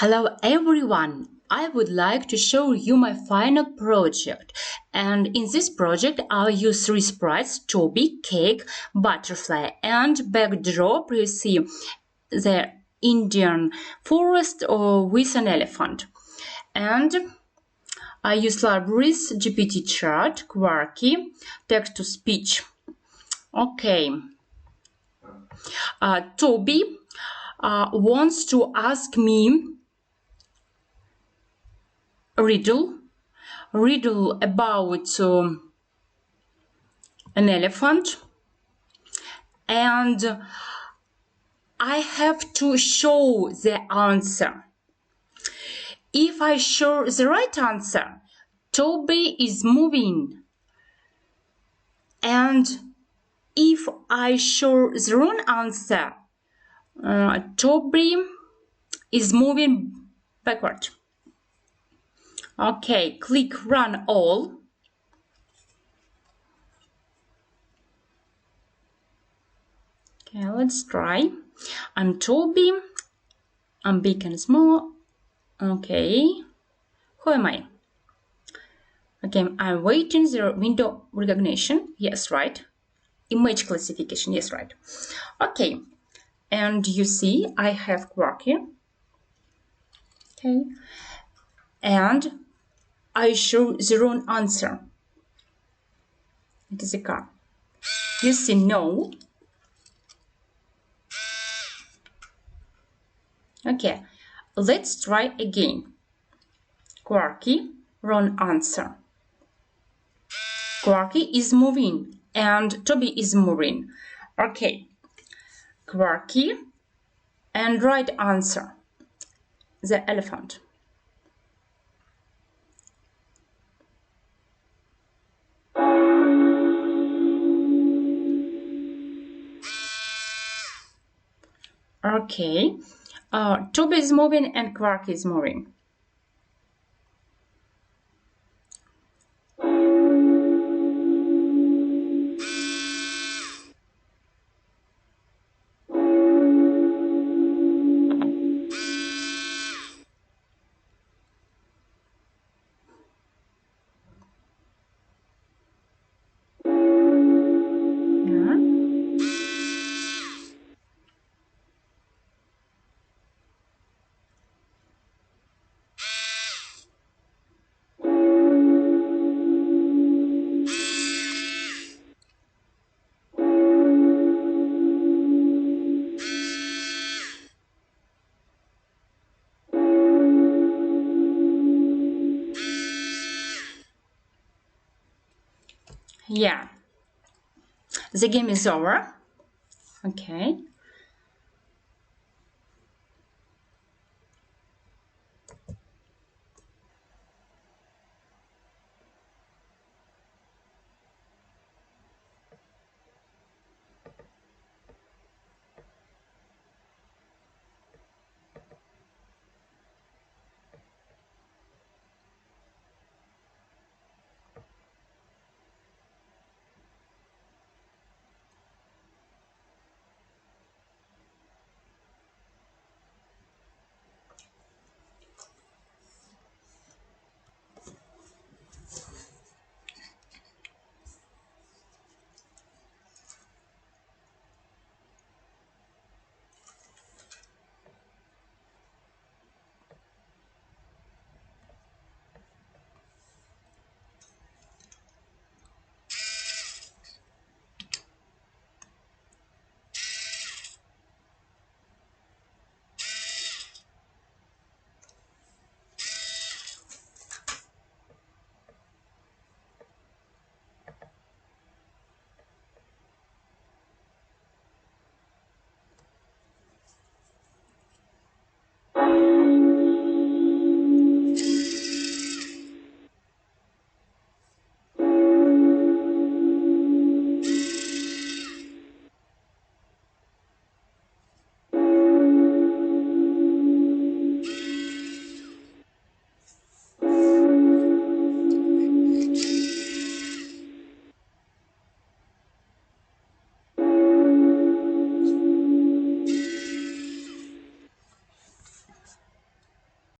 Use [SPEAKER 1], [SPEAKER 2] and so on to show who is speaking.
[SPEAKER 1] Hello everyone! I would like to show you my final project, and in this project I'll use three sprites: Toby, Cake, Butterfly, and backdrop. You see the Indian forest with an elephant. And I use libraries GPT Chart, Quarky, text-to-speech. Okay. Toby wants to ask me riddle about an elephant, and I have to show the answer. If I show the right answer, Toby is moving, and if I show the wrong answer, Toby is moving backward. Okay, click Run All. Okay, let's try. I'm Toby. I'm big and small. Okay. Who am I? Okay, I'm waiting the window recognition. Yes, right. Image classification. Yes, right. Okay. And you see I have Quarky. Okay. And I show the wrong answer. It is a car. You see no. Okay, let's try again. Quarky, wrong answer. Quarky is moving and Toby is moving. Okay, Quarky and right answer. The elephant. Okay, Toby is moving and Quarky is moving. Yeah, the game is over. Okay.